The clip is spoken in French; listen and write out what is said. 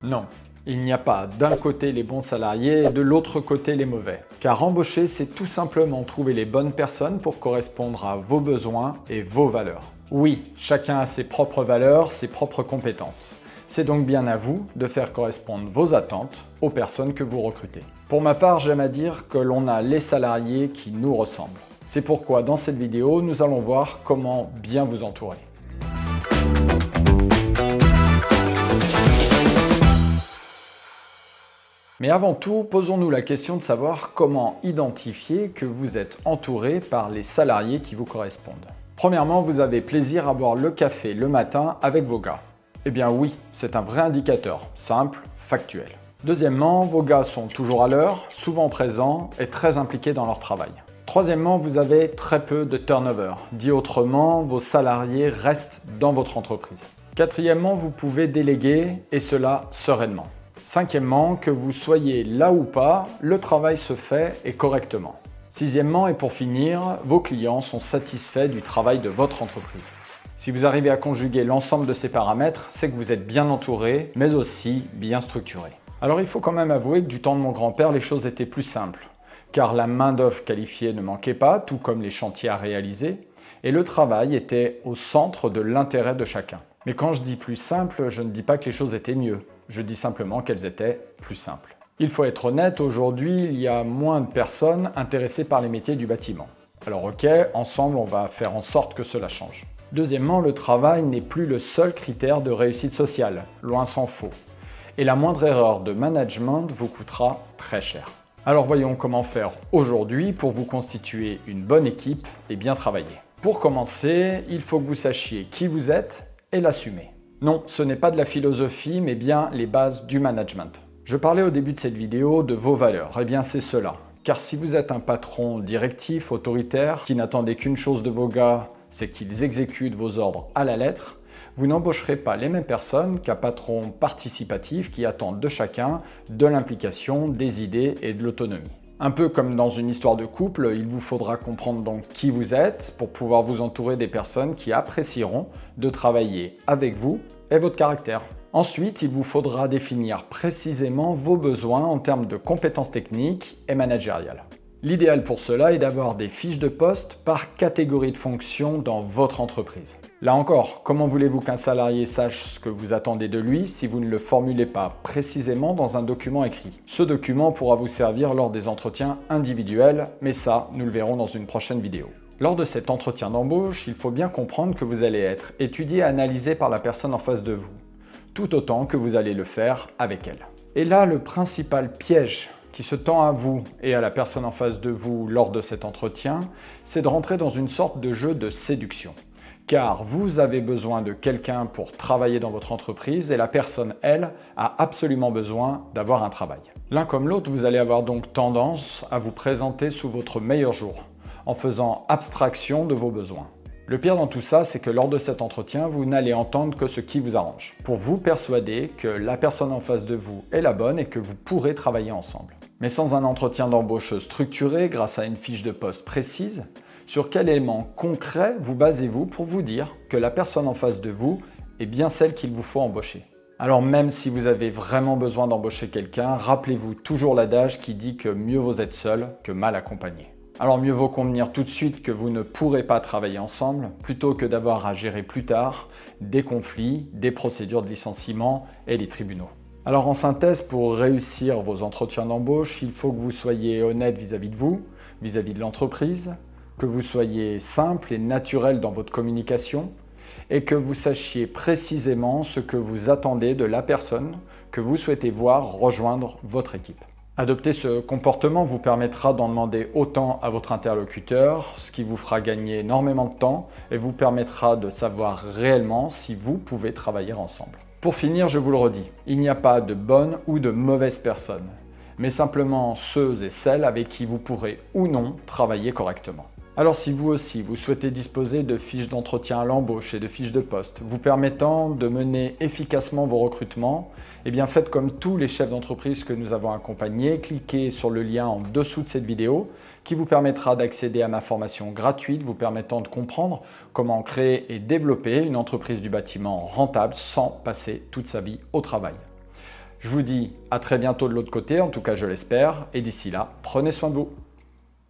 Non, il n'y a pas d'un côté les bons salariés et de l'autre côté les mauvais. Car embaucher, c'est tout simplement trouver les bonnes personnes pour correspondre à vos besoins et vos valeurs. Oui, chacun a ses propres valeurs, ses propres compétences. C'est donc bien à vous de faire correspondre vos attentes aux personnes que vous recrutez. Pour ma part, j'aime à dire que l'on a les salariés qui nous ressemblent. C'est pourquoi dans cette vidéo, nous allons voir comment bien vous entourer. Mais avant tout, posons-nous la question de savoir comment identifier que vous êtes entouré par les salariés qui vous correspondent. Premièrement, vous avez plaisir à boire le café le matin avec vos gars. Eh bien oui, c'est un vrai indicateur, simple, factuel. Deuxièmement, vos gars sont toujours à l'heure, souvent présents et très impliqués dans leur travail. Troisièmement, vous avez très peu de turnover. Dit autrement, vos salariés restent dans votre entreprise. Quatrièmement, vous pouvez déléguer et cela sereinement. Cinquièmement, que vous soyez là ou pas, le travail se fait et correctement. Sixièmement, et pour finir, vos clients sont satisfaits du travail de votre entreprise. Si vous arrivez à conjuguer l'ensemble de ces paramètres, c'est que vous êtes bien entouré, mais aussi bien structuré. Alors il faut quand même avouer que du temps de mon grand-père, les choses étaient plus simples, car la main-d'œuvre qualifiée ne manquait pas, tout comme les chantiers à réaliser, et le travail était au centre de l'intérêt de chacun. Mais quand je dis plus simple, je ne dis pas que les choses étaient mieux. Je dis simplement qu'elles étaient plus simples. Il faut être honnête, aujourd'hui, il y a moins de personnes intéressées par les métiers du bâtiment. Alors ok, ensemble, on va faire en sorte que cela change. Deuxièmement, le travail n'est plus le seul critère de réussite sociale, loin s'en faut. Et la moindre erreur de management vous coûtera très cher. Alors voyons comment faire aujourd'hui pour vous constituer une bonne équipe et bien travailler. Pour commencer, il faut que vous sachiez qui vous êtes et l'assumer. Non, ce n'est pas de la philosophie, mais bien les bases du management. Je parlais au début de cette vidéo de vos valeurs. Eh bien, c'est cela. Car si vous êtes un patron directif, autoritaire, qui n'attendait qu'une chose de vos gars, c'est qu'ils exécutent vos ordres à la lettre, vous n'embaucherez pas les mêmes personnes qu'un patron participatif qui attend de chacun de l'implication, des idées et de l'autonomie. Un peu comme dans une histoire de couple, il vous faudra comprendre donc qui vous êtes pour pouvoir vous entourer des personnes qui apprécieront de travailler avec vous et votre caractère. Ensuite, il vous faudra définir précisément vos besoins en termes de compétences techniques et managériales. L'idéal pour cela est d'avoir des fiches de poste par catégorie de fonction dans votre entreprise. Là encore, comment voulez-vous qu'un salarié sache ce que vous attendez de lui si vous ne le formulez pas précisément dans un document écrit? Ce document pourra vous servir lors des entretiens individuels, mais ça, nous le verrons dans une prochaine vidéo. Lors de cet entretien d'embauche, il faut bien comprendre que vous allez être étudié et analysé par la personne en face de vous, tout autant que vous allez le faire avec elle. Et là, le principal piège qui se tend à vous et à la personne en face de vous lors de cet entretien, c'est de rentrer dans une sorte de jeu de séduction. Car vous avez besoin de quelqu'un pour travailler dans votre entreprise et la personne, elle, a absolument besoin d'avoir un travail. L'un comme l'autre, vous allez avoir donc tendance à vous présenter sous votre meilleur jour, en faisant abstraction de vos besoins. Le pire dans tout ça, c'est que lors de cet entretien, vous n'allez entendre que ce qui vous arrange, pour vous persuader que la personne en face de vous est la bonne et que vous pourrez travailler ensemble. Mais sans un entretien d'embauche structuré grâce à une fiche de poste précise, sur quel élément concret vous basez-vous pour vous dire que la personne en face de vous est bien celle qu'il vous faut embaucher? Alors même si vous avez vraiment besoin d'embaucher quelqu'un, rappelez-vous toujours l'adage qui dit que mieux vaut être seul que mal accompagné. Alors mieux vaut convenir tout de suite que vous ne pourrez pas travailler ensemble, plutôt que d'avoir à gérer plus tard des conflits, des procédures de licenciement et les tribunaux. Alors en synthèse, pour réussir vos entretiens d'embauche, il faut que vous soyez honnête vis-à-vis de vous, vis-à-vis de l'entreprise, que vous soyez simple et naturel dans votre communication et que vous sachiez précisément ce que vous attendez de la personne que vous souhaitez voir rejoindre votre équipe. Adopter ce comportement vous permettra d'en demander autant à votre interlocuteur, ce qui vous fera gagner énormément de temps et vous permettra de savoir réellement si vous pouvez travailler ensemble. Pour finir, je vous le redis, il n'y a pas de bonnes ou de mauvaises personnes, mais simplement ceux et celles avec qui vous pourrez ou non travailler correctement. Alors si vous aussi, vous souhaitez disposer de fiches d'entretien à l'embauche et de fiches de poste vous permettant de mener efficacement vos recrutements, eh bien faites comme tous les chefs d'entreprise que nous avons accompagnés, cliquez sur le lien en dessous de cette vidéo qui vous permettra d'accéder à ma formation gratuite vous permettant de comprendre comment créer et développer une entreprise du bâtiment rentable sans passer toute sa vie au travail. Je vous dis à très bientôt de l'autre côté, en tout cas je l'espère, et d'ici là, prenez soin de vous.